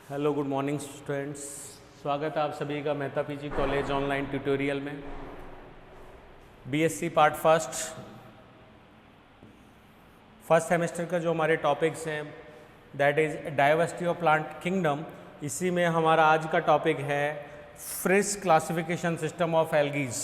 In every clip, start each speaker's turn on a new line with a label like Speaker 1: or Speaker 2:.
Speaker 1: Hello good morning students. स्वागत है आप सभी का Mehta PG college online tutorial में। बीएससी पार्ट फर्स्ट सेमेस्टर का जो हमारे टॉपिक्स हैं that is diversity of plant kingdom. इसी में हमारा आज का टॉपिक है Fritsch classification system of algae.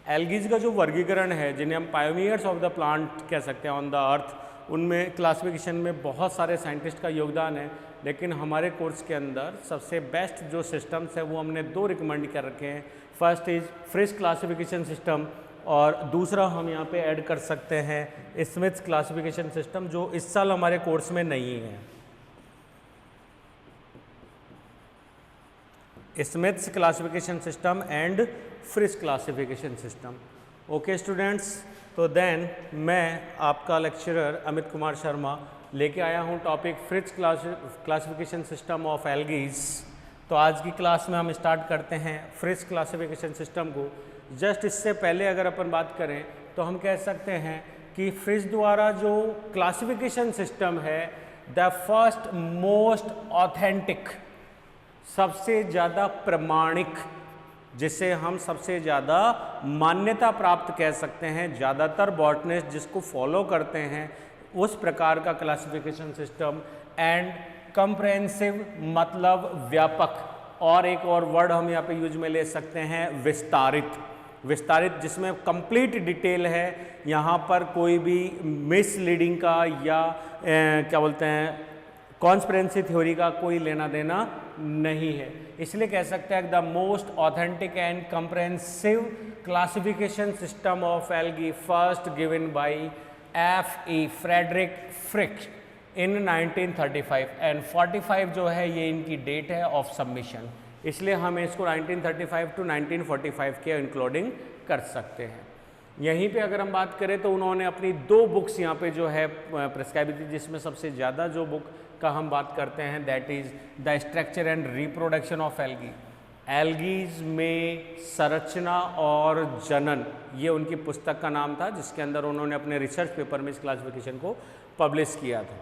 Speaker 1: Algae का जो वर्गीकरण है, जिन्हें हम पायोनियर्स ऑफ द प्लांट कह सकते हैं ऑन द अर्थ, उनमें क्लासिफिकेशन में बहुत सारे साइंटिस्ट का योगदान है। लेकिन हमारे कोर्स के अंदर सबसे बेस्ट जो सिस्टम्स है वो हमने दो रिकमेंड कर रखे हैं। First is Fritsch classification system और दूसरा हम यहाँ पे ऐड कर सकते हैं स्मिथ्स क्लासिफिकेशन सिस्टम, जो इस साल हमारे कोर्स में नहीं है। Smith's classification system and Fritsch classification system. Okay students, तो देन मैं आपका लेक्चरर अमित कुमार शर्मा लेके आया हूँ topic Fritsch classification system of algae. तो आज की क्लास में हम स्टार्ट करते हैं फ्रिस क्लासिफिकेशन सिस्टम को। जस्ट इससे पहले अगर अपन बात करें तो हम कह सकते हैं कि फ्रिस द्वारा जो क्लासिफिकेशन सिस्टम है, द फर्स्ट मोस्ट ऑथेंटिक, सबसे ज़्यादा प्रमाणिक, जिसे हम सबसे ज़्यादा मान्यता प्राप्त कह सकते हैं, ज़्यादातर बॉटनिस्ट जिसको फॉलो करते हैं, उस प्रकार का क्लासिफिकेशन सिस्टम। एंड कंप्रेहेंसिव मतलब व्यापक, और एक और वर्ड हम यहाँ पे यूज में ले सकते हैं विस्तारित। विस्तारित जिसमें कंप्लीट डिटेल है, यहाँ पर कोई भी मिसलीडिंग का या क्या बोलते हैं कॉन्स्पिरेंसी थ्योरी का कोई लेना देना नहीं है। इसलिए कह सकते हैं the most authentic and comprehensive classification system of algae first given by F.E. Frederick Fritsch in 1935 and 45 जो है ये इनकी डेट है ऑफ सबमिशन। इसलिए हम इसको 1935 टू 1945 के इंक्लूडिंग कर सकते हैं। यहीं पे अगर हम बात करें तो उन्होंने अपनी दो बुक्स यहाँ पे जो है प्रिस्क्राइब थी, जिसमें सबसे ज़्यादा जो बुक का हम बात करते हैं that is the structure and reproduction of algae. Algae में संरचना और जनन, ये उनकी पुस्तक का नाम था, जिसके अंदर उन्होंने अपने रिसर्च पेपर में इस क्लासिफिकेशन को पब्लिश किया था।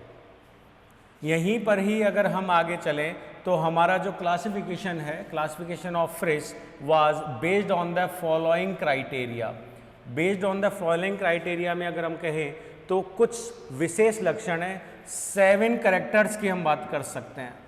Speaker 1: यहीं पर ही अगर हम आगे चलें तो हमारा जो क्लासिफिकेशन है, classification of Fritsch was based on the following criteria. Based on the following criteria में अगर हम कहें तो कुछ विशेष लक्षण है, 7 कैरेक्टर्स की हम बात कर सकते हैं।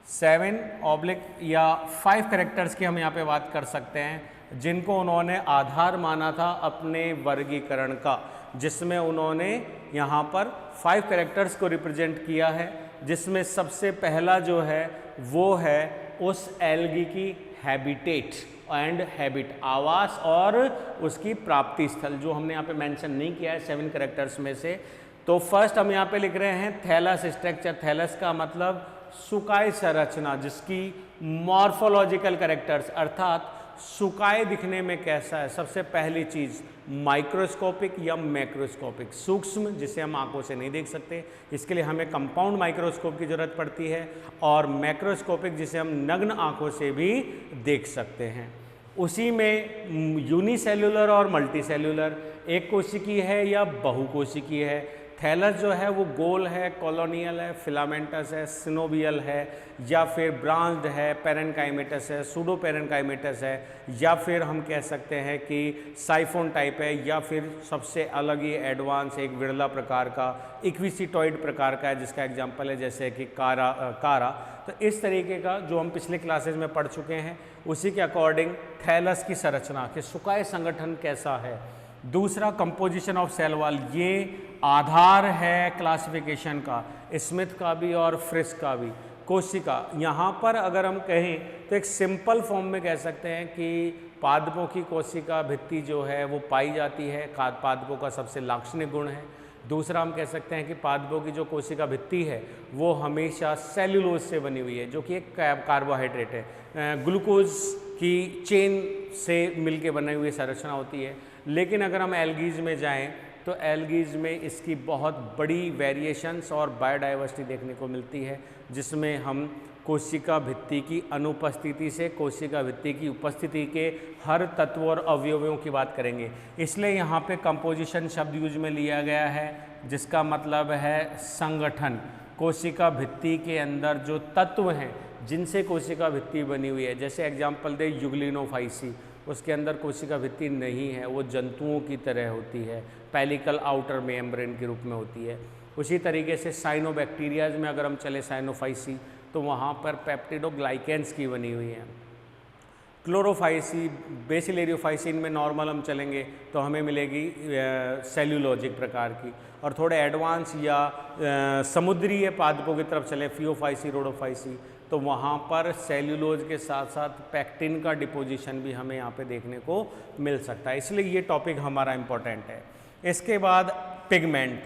Speaker 1: 7 या 5 कैरेक्टर्स की हम यहाँ पे बात कर सकते हैं, जिनको उन्होंने आधार माना था अपने वर्गीकरण का, जिसमें उन्होंने यहाँ पर 5 कैरेक्टर्स को रिप्रेजेंट किया है। जिसमें सबसे पहला जो है वो है उस एल्गी की हैबिटेट एंड हैबिट, आवास और उसकी प्राप्ति स्थल, जो हमने यहाँ पे मेंशन नहीं किया है 7 कैरेक्टर्स में से। तो फर्स्ट हम यहाँ पे लिख रहे हैं थैलस स्ट्रक्चर। थैलस का मतलब सुकाय संरचना, जिसकी मॉर्फोलॉजिकल कैरेक्टर्स अर्थात सुकाय दिखने में कैसा है। सबसे पहली चीज़ माइक्रोस्कोपिक या मैक्रोस्कोपिक, सूक्ष्म जिसे हम आंखों से नहीं देख सकते, इसके लिए हमें कंपाउंड माइक्रोस्कोप की ज़रूरत पड़ती है, और मैक्रोस्कोपिक जिसे हम नग्न आंखों से भी देख सकते हैं। उसी में यूनिसेल्युलर और मल्टीसेल्युलर, एक कोशिकीय है या बहुकोशिकीय है। थैलस जो है वो गोल है, कॉलोनियल है, फिलामेंटस है, सिनोवियल है, या फिर ब्रांच्ड है, पेरेनकाइमेटस है, सूडो पेरेनकाइमेटस है, या फिर हम कह सकते हैं कि साइफोन टाइप है, या फिर सबसे अलग ही एडवांस एक विरला प्रकार का इक्विसिटॉइड प्रकार का है, जिसका एग्जाम्पल है जैसे कि कारा। तो इस तरीके का जो हम पिछले क्लासेज में पढ़ चुके हैं, उसी के अकॉर्डिंग थैलस की संरचना के सुकाय संगठन कैसा है। दूसरा कंपोजिशन ऑफ सेल वॉल, ये आधार है क्लासिफिकेशन का, स्मिथ का भी और फ्रिस का भी। कोशिका, यहाँ पर अगर हम कहें तो एक सिंपल फॉर्म में कह सकते हैं कि पादपों की कोशिका भित्ति जो है वो पाई जाती है, पादपों का सबसे लाक्षणिक गुण है। दूसरा हम कह सकते हैं कि पादपों की जो कोशिका भित्ति है वो हमेशा सेल्यूलोज से बनी हुई है, जो कि एक कार्बोहाइड्रेट है, ग्लूकोज की चेन से मिलके बनी हुई संरचना होती है। लेकिन अगर हम एल्गीज में जाएं तो एल्गीज में इसकी बहुत बड़ी वेरिएशंस और बायोडाइवर्सिटी देखने को मिलती है, जिसमें हम कोशिका भित्ति की अनुपस्थिति से कोशिका भित्ति की उपस्थिति के हर तत्व और अवयवों की बात करेंगे। इसलिए यहाँ पे कंपोजिशन शब्द यूज में लिया गया है, जिसका मतलब है संगठन। कोशिका भित्ति के अंदर जो तत्व हैं जिनसे कोशिका भित्ति बनी हुई है, जैसे एग्जाम्पल दे यूग्लिनोफाइसी, उसके अंदर कोशिका भित्ति नहीं है, वो जंतुओं की तरह होती है, पेलिकल आउटर मेम्ब्रेन के रूप में होती है। उसी तरीके से साइनोबैक्टीरियाज में अगर हम चले साइनोफाइसी, तो वहाँ पर पेप्टिडोग्लाइकेंस की बनी हुई है। क्लोरोफाइसी, बेसिलेरियोफाइसिन में नॉर्मल हम चलेंगे तो हमें मिलेगी सेल्यूलोजिक प्रकार की। और थोड़े एडवांस या समुद्रीय पादपों की तरफ चले, फियोफाइसी, रोडोफाइसी, तो वहाँ पर सेल्यूलोज के साथ साथ पैक्टिन का डिपोजिशन भी हमें यहाँ पे देखने को मिल सकता है, इसलिए ये टॉपिक हमारा इम्पोर्टेंट है। इसके बाद पिगमेंट।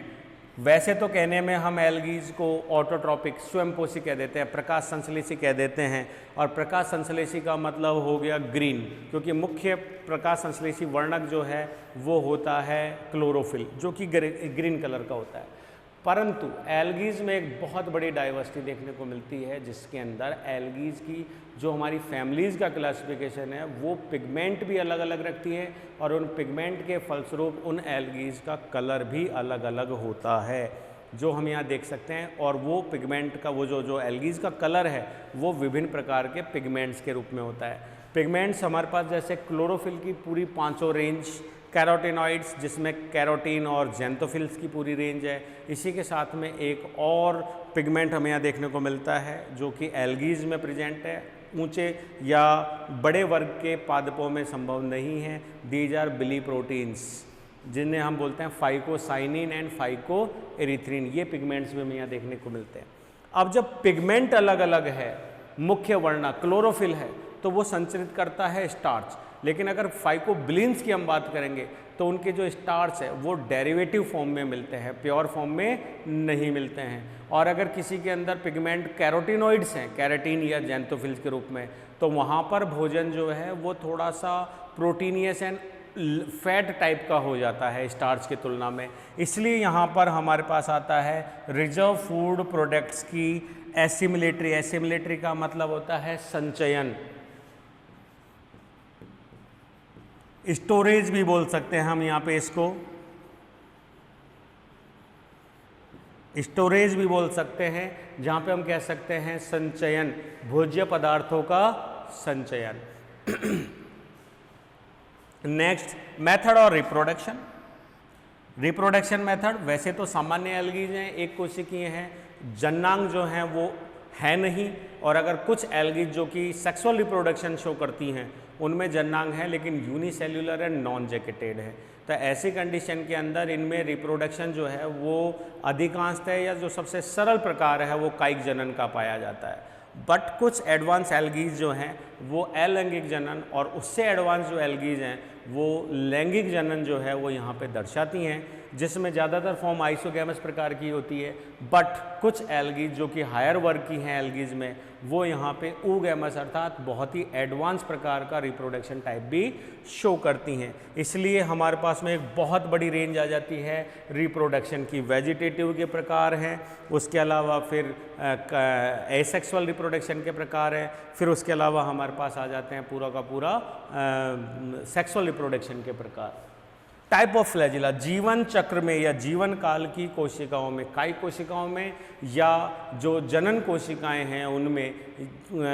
Speaker 1: वैसे तो कहने में हम एल्गीज को ऑटोट्रॉपिक स्वयंपोषी कह देते हैं, प्रकाश संश्लेषी कह देते हैं, और प्रकाश संश्लेषी का मतलब हो गया ग्रीन, क्योंकि मुख्य प्रकाश संश्लेषी वर्णक जो है वो होता है क्लोरोफिल, जो कि ग्रीन कलर का होता है। परंतु एल्गीज में एक बहुत बड़ी डाइवर्सिटी देखने को मिलती है, जिसके अंदर एल्गीज की जो हमारी फैमिलीज़ का क्लासिफिकेशन है वो पिगमेंट भी अलग अलग रखती है, और उन पिगमेंट के फलस्वरूप उन एल्गीज का कलर भी अलग अलग होता है, जो हम यहाँ देख सकते हैं। और वो पिगमेंट का वो जो एल्गीज का कलर है वो विभिन्न प्रकार के पिगमेंट्स के रूप में होता है। पिगमेंट्स हमारे पास जैसे क्लोरोफिल की पूरी 5 रेंज, कैरोटिनॉइड्स जिसमें कैरोटीन और जेंथोफिल्स की पूरी रेंज है। इसी के साथ में एक और पिगमेंट हमें यहाँ देखने को मिलता है जो कि एल्गीज में प्रेजेंट है, ऊंचे या बड़े वर्ग के पादपों में संभव नहीं है। दीज आर बिली प्रोटीन्स, जिन्हें हम बोलते हैं फाइकोसाइनिन एंड फाइकोएरिथ्रिन। ये पिगमेंट्स भी हमें यहाँ देखने को मिलते हैं। अब जब पिगमेंट अलग अलग है, मुख्य वर्णक क्लोरोफिल है तो वो संचरित करता है स्टार्च, लेकिन अगर फाइकोबिलिन्स की हम बात करेंगे तो उनके जो स्टार्च है वो डेरिवेटिव फॉर्म में मिलते हैं, प्योर फॉर्म में नहीं मिलते हैं। और अगर किसी के अंदर पिगमेंट कैरोटिनॉइड्स हैं, कैरेटीन या जेंथोफिल्स के रूप में, तो वहाँ पर भोजन जो है वो थोड़ा सा प्रोटीनियस एंड फैट टाइप का हो जाता है स्टार्च की तुलना में। इसलिए यहाँ पर हमारे पास आता है रिजर्व फूड प्रोडक्ट्स की एसिमिलेटरी। एसिमिलेटरी का मतलब होता है संचयन, स्टोरेज भी बोल सकते हैं हम यहाँ पे इसको, स्टोरेज भी बोल सकते हैं, जहाँ पे हम कह सकते हैं संचयन, भोज्य पदार्थों का संचयन। नेक्स्ट मेथड और रिप्रोडक्शन। रिप्रोडक्शन मेथड, वैसे तो सामान्य एल्गीज हैं, एक कोशिकीय हैं, जन्नांग जो हैं वो है नहीं, और अगर कुछ एल्गीज जो कि सेक्सुअल रिप्रोडक्शन शो करती हैं उनमें जन्नांग है, लेकिन यूनिसेल्युलर एंड नॉन जैकेटेड है। तो ऐसी कंडीशन के अंदर इनमें रिप्रोडक्शन जो है वो अधिकांशतः या जो सबसे सरल प्रकार है वो कायिक जनन का पाया जाता है। बट कुछ एडवांस एल्गीज जो हैं वो अलैंगिक जनन, और उससे एडवांस जो एल्गीज हैं वो लैंगिक जनन जो है वो यहाँ पे दर्शाती हैं, जिसमें ज़्यादातर फॉर्म आइसोगैमस प्रकार की होती है। बट कुछ एल्गीज जो कि हायर वर्ग की हैं एल्गीज में, वो यहाँ पे oogamous अर्थात बहुत ही एडवांस प्रकार का रिप्रोडक्शन टाइप भी शो करती हैं। इसलिए हमारे पास में एक बहुत बड़ी रेंज आ जाती है रिप्रोडक्शन की। वेजिटेटिव के प्रकार हैं, उसके अलावा फिर एसेक्सुअल रिप्रोडक्शन के प्रकार हैं, फिर उसके अलावा हमारे पास आ जाते हैं पूरा का पूरा सेक्सुअल रिप्रोडक्शन के प्रकार। टाइप ऑफ फ्लैजिला, जीवन चक्र में या जीवन काल की कोशिकाओं में, कायिक कोशिकाओं में या जो जनन कोशिकाएं हैं उनमें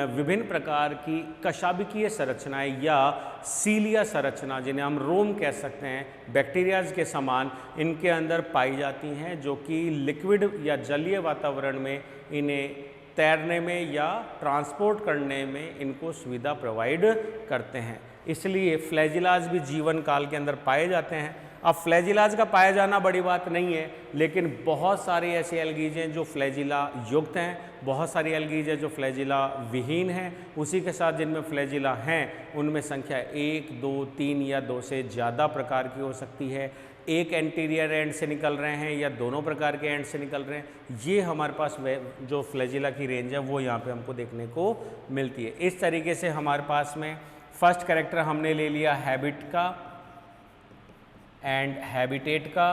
Speaker 1: विभिन्न प्रकार की कशाभिकीय संरचनाएं या सीलिया संरचना, जिन्हें हम रोम कह सकते हैं, बैक्टीरियाज के समान इनके अंदर पाई जाती हैं, जो कि लिक्विड या जलीय वातावरण में इन्हें तैरने में या ट्रांसपोर्ट करने में इनको सुविधा प्रोवाइड करते हैं। इसलिए फ्लैजिलाज भी जीवन काल के अंदर पाए जाते हैं। अब फ्लैजिलाज का पाया जाना बड़ी बात नहीं है, लेकिन बहुत सारी ऐसी एल्गीज हैं जो फ्लैजिला युक्त हैं, बहुत सारी एल्गीज हैं जो फ्लैजिला विहीन हैं। उसी के साथ जिनमें फ्लैजिला हैं उनमें संख्या 1, 2, 3 या 2 से ज़्यादा प्रकार की हो सकती है। एक एंटीरियर एंड से निकल रहे हैं या दोनों प्रकार के एंड से निकल रहे हैं। ये हमारे पास जो फ्लैजिला की रेंज है वो यहाँ पे हमको देखने को मिलती है। इस तरीके से हमारे पास में फर्स्ट कैरेक्टर हमने ले लिया हैबिट का एंड हैबिटेट का,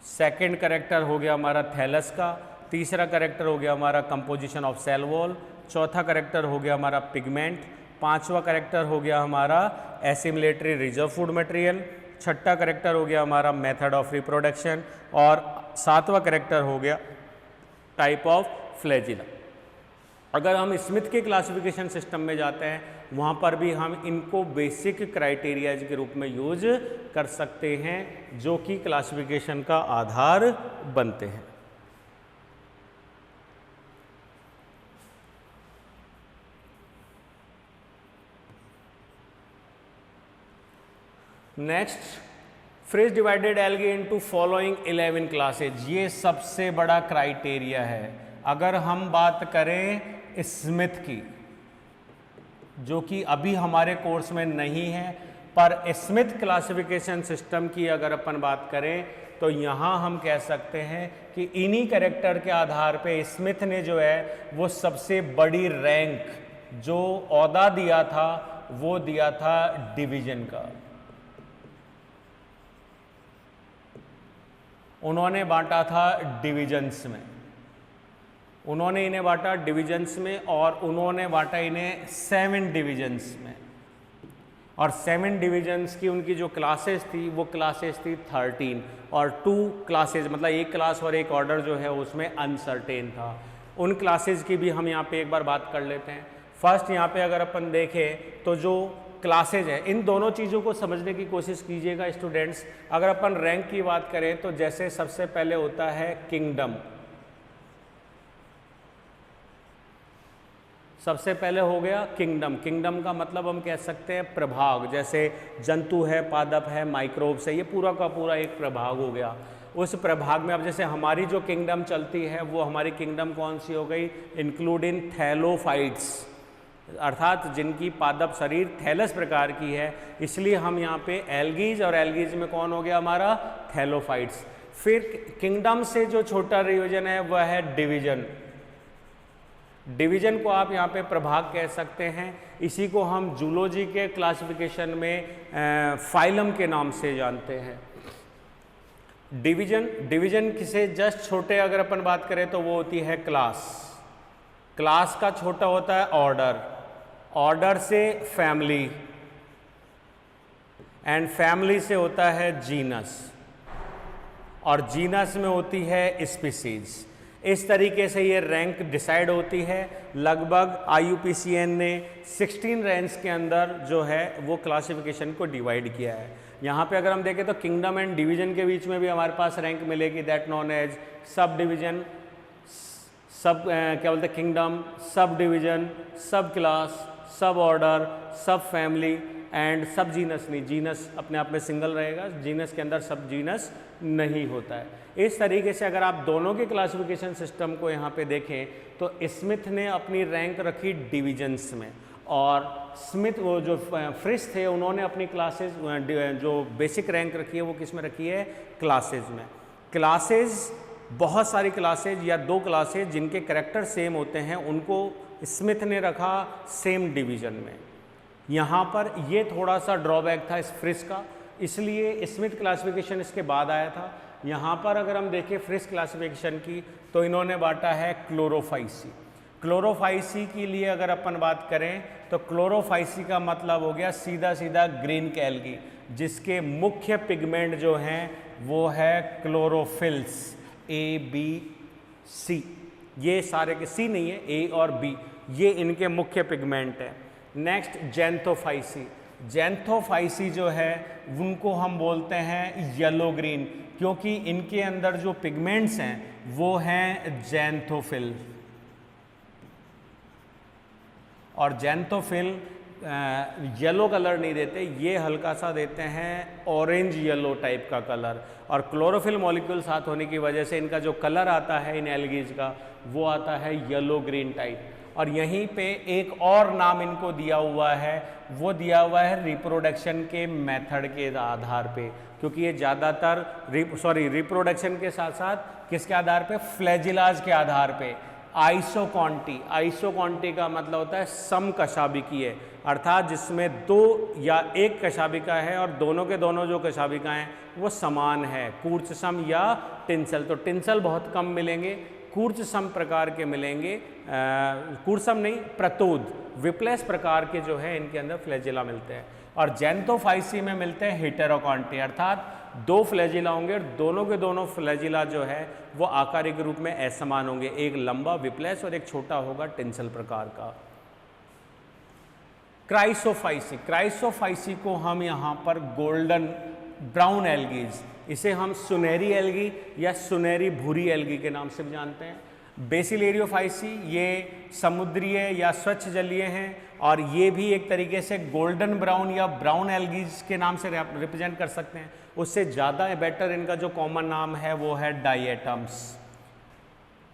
Speaker 1: सेकंड कैरेक्टर हो गया हमारा थैलस का, तीसरा करेक्टर हो गया हमारा कंपोजिशन ऑफ सेल वॉल, चौथा करेक्टर हो गया हमारा पिगमेंट, पांचवा करेक्टर हो गया हमारा एसिमिलेटरी रिजर्व फूड मटेरियल, छठा करेक्टर हो गया हमारा मेथड ऑफ रिप्रोडक्शन और सातवां करेक्टर हो गया टाइप ऑफ फ्लैजिला। अगर हम स्मिथ के क्लासिफिकेशन सिस्टम में जाते हैं वहाँ पर भी हम इनको बेसिक क्राइटेरियाज के रूप में यूज कर सकते हैं जो कि क्लासिफिकेशन का आधार बनते हैं। Next, fridge divided algae into following 11 classes. ये सबसे बड़ा क्राइटेरिया है। अगर हम बात करें स्मिथ की, जो कि अभी हमारे कोर्स में नहीं है, पर स्मिथ क्लासिफिकेशन सिस्टम की अगर अपन बात करें तो यहाँ हम कह सकते हैं कि इन्हीं कैरेक्टर के आधार पे स्मिथ ने जो है वो सबसे बड़ी रैंक जो ओहदा दिया था वो दिया था डिवीजन का। उन्होंने बांटा था डिविजन्स में, उन्होंने इन्हें बांटा डिविजन्स में और उन्होंने बांटा इन्हें 7 डिविजन्स में। और 7 डिविजन्स की उनकी जो क्लासेस थी वो क्लासेस थी 13 और 2 क्लासेस मतलब एक क्लास और एक ऑर्डर जो है उसमें अनसर्टेन था। उन क्लासेस की भी हम यहाँ पे एक बार बात कर लेते हैं। फर्स्ट यहाँ पे अगर अपन देखें तो जो क्लासेज है, इन दोनों चीज़ों को समझने की कोशिश कीजिएगा स्टूडेंट्स। अगर अपन रैंक की बात करें तो जैसे सबसे पहले होता है किंगडम, सबसे पहले हो गया किंगडम। किंगडम का मतलब हम कह सकते हैं प्रभाग, जैसे जंतु है, पादप है, माइक्रोब्स है, ये पूरा का पूरा एक प्रभाग हो गया। उस प्रभाग में अब जैसे हमारी जो किंगडम चलती है वो हमारी किंगडम कौन सी हो गई, इंक्लूडिंग थैलोफाइट्स, अर्थात जिनकी पादप शरीर थैलस प्रकार की है, इसलिए हम यहाँ पे एल्गीज और एल्गीज में कौन हो गया हमारा थैलोफाइट्स। फिर किंगडम से जो छोटा डिवीजन है वह है डिवीजन। डिवीजन को आप यहाँ पे प्रभाग कह सकते हैं। इसी को हम जूलॉजी के क्लासिफिकेशन में फाइलम के नाम से जानते हैं। डिवीजन से जस्ट छोटे अगर अपन बात करें तो वो होती है क्लास। क्लास का छोटा होता है ऑर्डर, ऑर्डर से फैमिली, एंड फैमिली से होता है जीनस, और जीनस में होती है स्पीसीज। इस तरीके से ये रैंक डिसाइड होती है। लगभग IUPAC ने 16 रैंक्स के अंदर जो है वो क्लासिफिकेशन को डिवाइड किया है। यहाँ पे अगर हम देखें तो किंगडम एंड डिवीजन के बीच में भी हमारे पास रैंक मिलेगी, that known as sub division, sub क्या बोलते हैं किंगडम, सब डिवीजन, सब क्लास, सब ऑर्डर, सब फैमिली एंड सब जीनस। नहीं, जीनस अपने आप में सिंगल रहेगा, जीनस के अंदर सब जीनस नहीं होता है। इस तरीके से अगर आप दोनों के क्लासिफिकेशन सिस्टम को यहाँ पे देखें तो स्मिथ ने अपनी रैंक रखी डिवीजन्स में, और स्मिथ वो जो फ्रिस थे उन्होंने अपनी क्लासेस जो बेसिक रैंक रखी है वो किस में रखी है, क्लासेज में। क्लासेज बहुत सारी क्लासेज या 2 क्लासेज जिनके कैरेक्टर सेम होते हैं उनको स्मिथ ने रखा सेम डिवीजन में। यहाँ पर ये थोड़ा सा ड्रॉबैक था इस फ्रिस का, इसलिए स्मिथ क्लासिफिकेशन इसके बाद आया था। यहाँ पर अगर हम देखें फ्रिस क्लासिफिकेशन की तो इन्होंने बांटा है क्लोरोफाइसी। क्लोरोफाइसी के लिए अगर अपन बात करें तो क्लोरोफाइसी का मतलब हो गया सीधा सीधा ग्रीन एल्गी, जिसके मुख्य पिगमेंट जो हैं वो है क्लोरोफिल्स ABC। ये सारे के C नहीं है, A और B, ये इनके मुख्य पिगमेंट हैं। नेक्स्ट जैंथोफाइसी। जैंथोफाइसी जो है उनको हम बोलते हैं येलो ग्रीन, क्योंकि इनके अंदर जो पिगमेंट्स हैं वो हैं जैंथोफिल, और जैंथोफिल येलो कलर नहीं देते, ये हल्का सा देते हैं ऑरेंज येलो टाइप का कलर, और क्लोरोफिल मॉलिक्यूल साथ होने की वजह से इनका जो कलर आता है इन एल्गीज का वो आता है येलो ग्रीन टाइप। और यहीं पे एक और नाम इनको दिया हुआ है, वो दिया हुआ है रिप्रोडक्शन के मेथड के आधार पे, क्योंकि ये ज़्यादातर रिप्रोडक्शन के साथ साथ किसके आधार पे, फ्लैजिलाज के आधार पे। आइसोकॉन्टी, आइसोकॉन्टी का मतलब होता है समकशाभिकीय, अर्थात जिसमें 2 या 1 कशाभिका है और दोनों के दोनों जो कशाभिका हैं वो समान है, कूर्च सम या टिंसल। तो टिंसल बहुत कम मिलेंगे, कूर्चसम प्रकार के मिलेंगे, कूर्चसम नहीं, प्रतोद विप्लेस प्रकार के जो है इनके अंदर फ्लैजिला मिलते हैं। और जैंथोफाइसी में मिलते हैं हेटेरोकॉन्टी, अर्थात दो फ्लैजिला होंगे और दोनों के दोनों फ्लैजिला जो है वो आकारिक रूप में असमान होंगे, एक लंबा विप्लेस और एक छोटा होगा टिंसल प्रकार का। क्राइसोफाइसी, क्राइसोफाइसी को हम यहाँ पर गोल्डन ब्राउन एल्गीज, इसे हम सुनहरी एल्गी या सुनहरी भूरी एल्गी के नाम से भी जानते हैं। बेसिलेरियोफाइसी ये समुद्रीय या स्वच्छ जलीय हैं और ये भी एक तरीके से गोल्डन ब्राउन या ब्राउन एल्गीज के नाम से रिप्रेजेंट कर सकते हैं। उससे ज़्यादा बेटर इनका जो कॉमन नाम है वो है डायटम्स।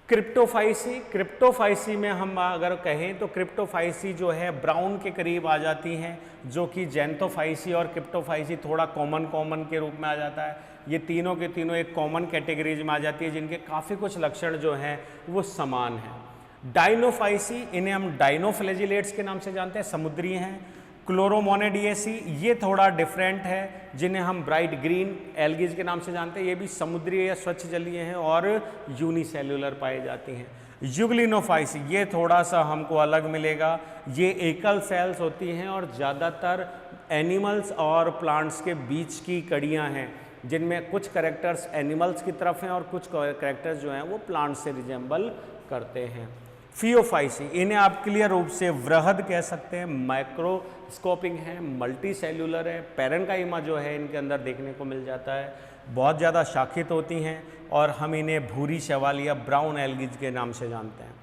Speaker 1: क्रिप्टोफाइसी, क्रिप्टोफाइसी में हम अगर कहें तो क्रिप्टोफाइसी जो है ब्राउन के करीब आ जाती हैं, जो कि जैंथोफाइसी और क्रिप्टोफाइसी थोड़ा कॉमन के रूप में आ जाता है। ये तीनों के तीनों एक कॉमन कैटेगरीज में आ जाती है जिनके काफ़ी कुछ लक्षण जो हैं वो समान हैं। डाइनोफाइसी, इन्हें हम डाइनोफ्लैजिलेट्स के नाम से जानते हैं, समुद्री हैं। क्लोरोमोनेडिएसी ये थोड़ा डिफरेंट है, जिन्हें हम ब्राइट ग्रीन एल्गीज के नाम से जानते हैं, ये भी समुद्री या स्वच्छ जलीय हैं और यूनिसेल्युलर पाई जाती हैं। यूग्लिनोफाइसी ये थोड़ा सा हमको अलग मिलेगा, ये एकल सेल्स होती हैं और ज़्यादातर एनिमल्स और प्लांट्स के बीच की कड़ियाँ हैं, जिनमें कुछ कैरेक्टर्स एनिमल्स की तरफ हैं और कुछ कैरेक्टर्स जो हैं वो प्लांट से रिजेंबल करते हैं। फियोफाइसी, इन्हें आप क्लियर रूप से वृहद कह सकते हैं, माइक्रोस्कोपिक हैं, मल्टी सेल्यूलर है, पैरेन्काइमा जो है इनके अंदर देखने को मिल जाता है, बहुत ज़्यादा शाखित होती हैं और हम इन्हें भूरी शैवाल या ब्राउन एल्गीज के नाम से जानते हैं।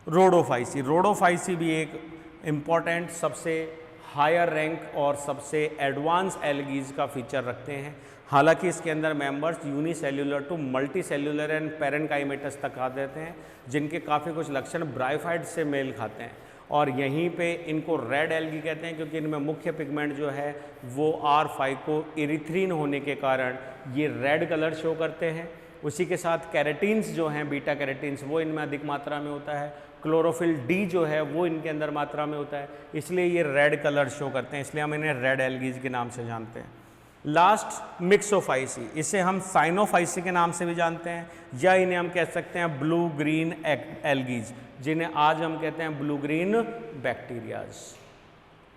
Speaker 1: रोडोफाइसी, रोडोफाइसी भी एक इम्पॉर्टेंट सबसे हायर रैंक और सबसे एडवांस एल्गीज का फीचर रखते हैं। हालांकि इसके अंदर members unicellular to multicellular and parenchymatous तक आ देते हैं, जिनके काफ़ी कुछ लक्षण ब्रायोफाइट से मेल खाते हैं। और यहीं पे इनको रेड एल्गी कहते हैं क्योंकि इनमें मुख्य पिगमेंट जो है वो R-फाइको इरिथ्रीन होने के कारण ये रेड कलर शो करते हैं। उसी के साथ कैरेटीन्स जो हैं, बीटा कैरेटीन्स, वो इनमें अधिक मात्रा में होता है। क्लोरोफिल डी जो है वो इनके अंदर मात्रा में होता है, इसलिए ये रेड कलर शो करते हैं, इसलिए हम इन्हें रेड एल्गीज के नाम से जानते हैं। लास्ट मिक्सोफाइसी, इसे हम साइनोफाइसी के नाम से भी जानते हैं या इन्हें हम कह सकते हैं ब्लू ग्रीन एल्गीज, जिन्हें आज हम कहते हैं blue green bacterias.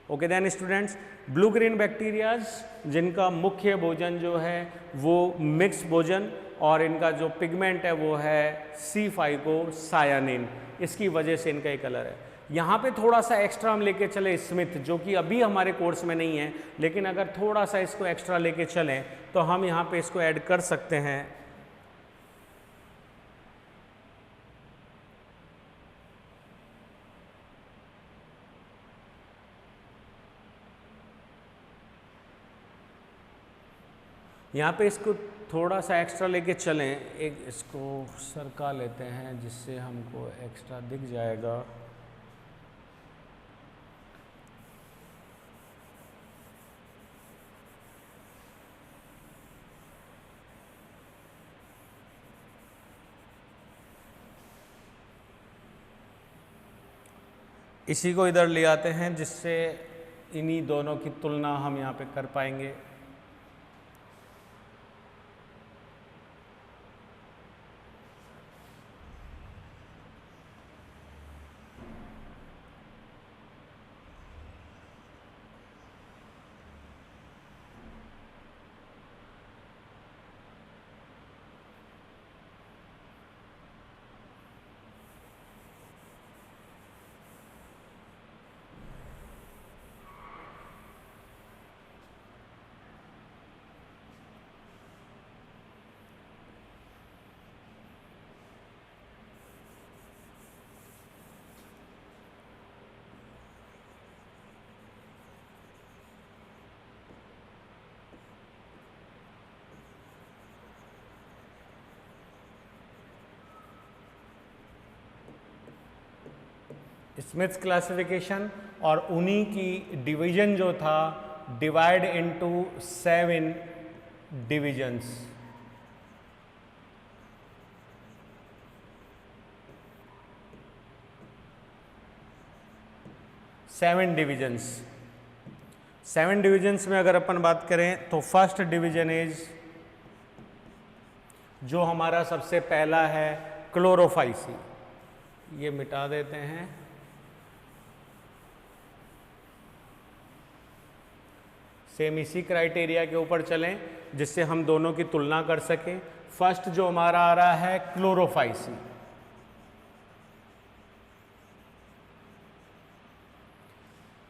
Speaker 1: Okay then students, blue green bacterias जिनका मुख्य भोजन जो है वो मिक्स भोजन और इनका जो पिगमेंट है वो है C-फाइकोसायानिन, इसकी वजह से इनका ये कलर है। यहाँ पे थोड़ा सा एक्स्ट्रा हम लेके चले स्मिथ, जो कि अभी हमारे कोर्स में नहीं है, लेकिन अगर थोड़ा सा इसको एक्स्ट्रा लेके चलें तो हम यहाँ पे इसको ऐड कर सकते हैं। यहाँ पे इसको थोड़ा सा एक्स्ट्रा लेके चलें, एक इसको सरका लेते हैं जिससे हमको एक्स्ट्रा दिख जाएगा। इसी को इधर ले आते हैं जिससे इन्हीं दोनों की तुलना हम यहाँ पे कर पाएंगे। स्मिथ्स क्लासिफिकेशन और उन्हीं की डिवीजन जो था, divide into 7 divisions. Seven divisions में अगर अपन बात करें तो फर्स्ट डिवीजन इज, जो हमारा सबसे पहला है क्लोरोफाइसी, ये मिटा देते हैं। सेम इसी क्राइटेरिया के ऊपर चलें जिससे हम दोनों की तुलना कर सकें। फर्स्ट जो हमारा आ रहा है क्लोरोफाइसी,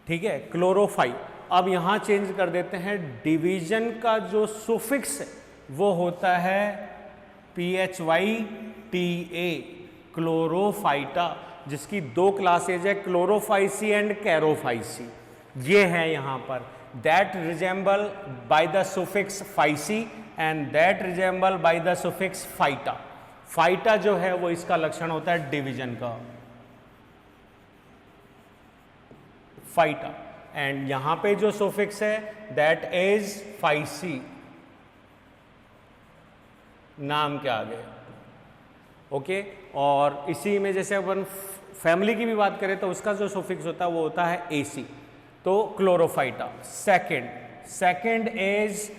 Speaker 1: ठीक है, क्लोरोफाई। अब यहां चेंज कर देते हैं, डिवीजन का जो सुफिक्स है वो होता है PHYTA, क्लोरोफाइटा, जिसकी दो क्लासेज है, क्लोरोफाइसी एंड कैरोफाइसी। ये है यहां पर, that resemble by the suffix phyceae and that resemble by the suffix phyta. Phyta जो है वो इसका लक्षण होता है डिवीजन का, फाइटा। एंड यहां पे जो सुफिक्स है दैट इज फाइसी, नाम के आगे, ओके। और इसी में जैसे अपन फैमिली की भी बात करें तो उसका जो सुफिक्स होता है वो होता है AC, तो chlorophyta. Second is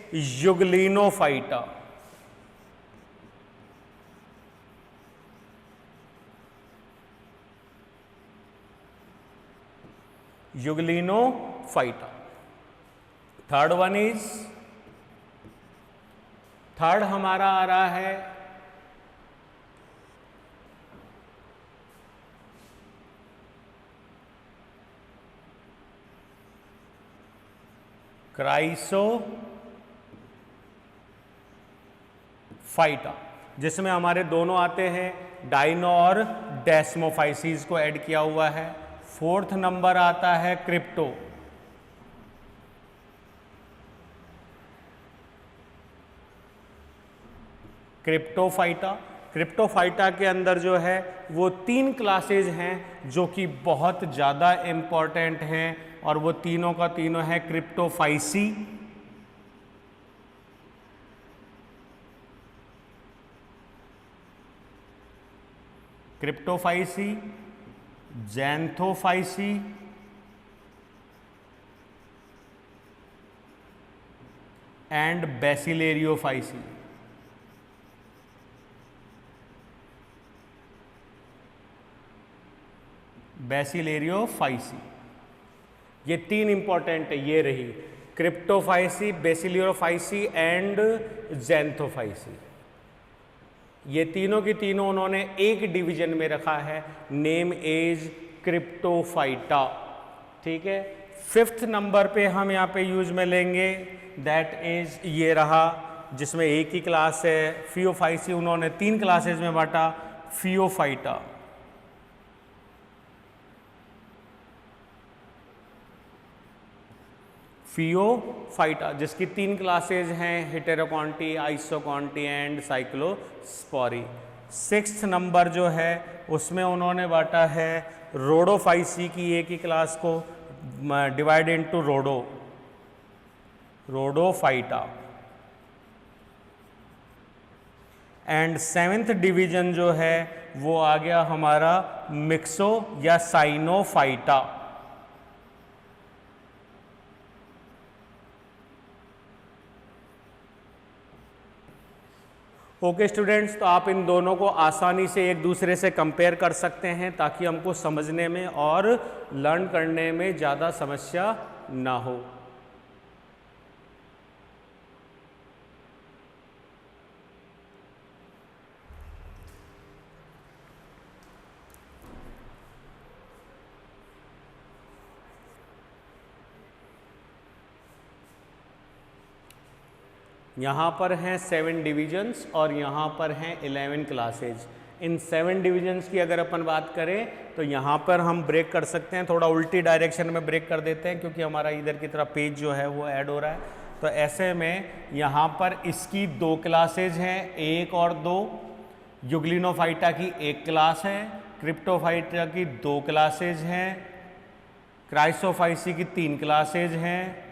Speaker 1: euglenophyta, euglenophyta. Third हमारा आ रहा है क्राइसोफाइटा, जिसमें हमारे दोनों आते हैं, डाइनो और डेस्मोफाइसीज को ऐड किया हुआ है। फोर्थ नंबर आता है क्रिप्टोफाइटा। क्रिप्टोफाइटा के अंदर जो है वो 3 क्लासेज हैं जो कि बहुत ज़्यादा इम्पॉर्टेंट हैं, और वो तीनों का तीनों है क्रिप्टोफाइसी, ज़ैंथोफाइसी एंड बेसिलेरियोफाइसी। बेसिलेरियोफाइसी, ये 3 इंपॉर्टेंट है, ये रही क्रिप्टोफाइसी, बेसिलियोफाइसी एंड ज़ैंथोफाइसी। ये तीनों की तीनों उन्होंने एक डिवीजन में रखा है, नेम इज क्रिप्टोफाइटा, ठीक है। 5th नंबर पे हम यहाँ पे यूज में लेंगे, दैट इज ये रहा, जिसमें एक ही क्लास है फियोफाइसी, उन्होंने 3 क्लासेज में बांटा, फियोफाइटा। फियोफाइटा जिसकी 3 क्लासेज हैं, हेटेरोकॉन्टी, आइसोकॉन्टी एंड साइक्लोस्पोरी। 6th नंबर जो है उसमें उन्होंने बांटा है रोडोफाइसी की एक ही क्लास को, divide into Rhodophyta. And 7th division जो है वो आ गया हमारा मिक्सो या साइनोफाइटा। ओके स्टूडेंट्स, तो आप इन दोनों को आसानी से एक दूसरे से कंपेयर कर सकते हैं ताकि हमको समझने में और लर्न करने में ज़्यादा समस्या ना हो। यहाँ पर हैं 7 डिवीजन्स और यहाँ पर हैं 11 क्लासेज। इन 7 डिवीजन्स की अगर अपन बात करें तो यहाँ पर हम ब्रेक कर सकते हैं, थोड़ा उल्टी डायरेक्शन में ब्रेक कर देते हैं क्योंकि हमारा इधर की तरफ पेज जो है वो ऐड हो रहा है। तो ऐसे में यहाँ पर इसकी 2 क्लासेज हैं, 1 और 2। युगलिनोफाइटा की 1 क्लास है, क्रिप्टोफाइटा की 2 क्लासेज हैं, क्राइसोफाइसी की 3 क्लासेज हैं,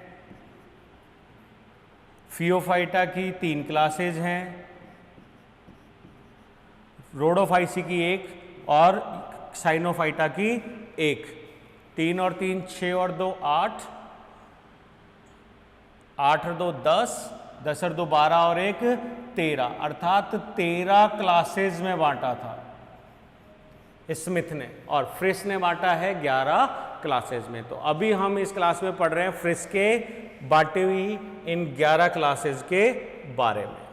Speaker 1: फियोफाइटा की 3 क्लासेज हैं, रोडोफाइसी की 1 और साइनोफाइटा की 1। 3 और 3 6 और 2 8, 8 और 2 10, 10 और 2 12 और 1 13, अर्थात 13 क्लासेज में बांटा था। स्मिथ ने, और फ्रिस ने बांटा है 11 क्लासेस में। तो अभी हम इस क्लास में पढ़ रहे हैं फ्रिस के बांटी हुई इन 11 क्लासेस के बारे में।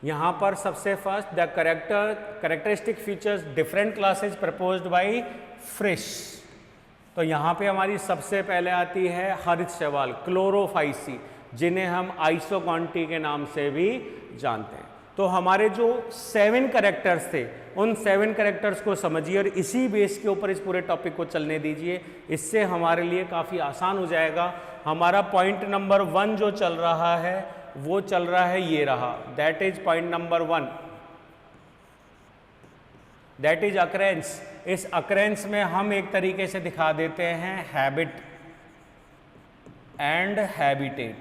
Speaker 1: यहां पर सबसे first the characteristic features different classes proposed by Fritsch. तो यहां पे हमारी सबसे पहले आती है हरित शैवाल क्लोरोफाइसी, जिन्हें हम आइसोकॉन्टी के नाम से भी जानते हैं। तो हमारे जो 7 कैरेक्टर्स थे उन 7 कैरेक्टर्स को समझिए और इसी बेस के ऊपर इस पूरे टॉपिक को चलने दीजिए, इससे हमारे लिए काफ़ी आसान हो जाएगा। हमारा पॉइंट नंबर 1 जो चल रहा है वो चल रहा है, ये रहा, that is point number 1, that is occurrence. इस अकरेंस में हम एक तरीके से दिखा देते हैं habit and habitat.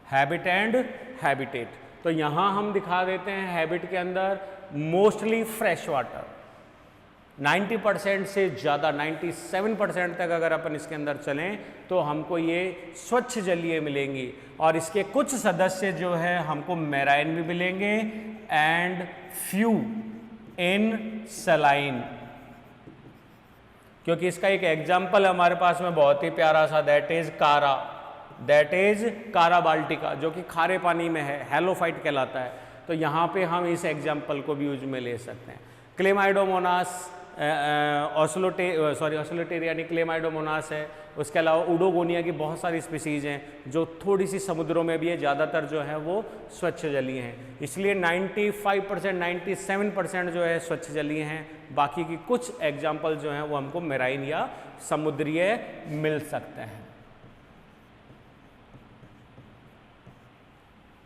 Speaker 1: Habit and habitat, तो यहां हम दिखा देते हैं हैबिट के अंदर मोस्टली फ्रेश वाटर, 90% से ज़्यादा 97% तक अगर अपन इसके अंदर चलें तो हमको ये स्वच्छ जलीय मिलेंगी। और इसके कुछ सदस्य जो है हमको मैराइन भी मिलेंगे एंड फ्यू इन सलाइन, क्योंकि इसका एक एग्जाम्पल हमारे पास में बहुत ही प्यारा सा, दैट इज कारा बाल्टिका, जो कि खारे पानी में है, हेलोफाइट कहलाता है। तो यहाँ पे हम इस एग्जाम्पल को भी यूज में ले सकते हैं। क्लेमाइडोमोनास ऑस्लोटेरिया यानी क्लेमाइडोमोनास है। उसके अलावा उडोगोनिया की बहुत सारी स्पीसीज हैं जो थोड़ी सी समुद्रों में भी है, ज़्यादातर जो है वो स्वच्छ जलीय हैं। इसलिए 95% 97% जो है स्वच्छ जलीय हैं। बाकी की कुछ एग्जाम्पल जो हैं वो हमको मेराइन या समुद्रीय मिल सकते हैं।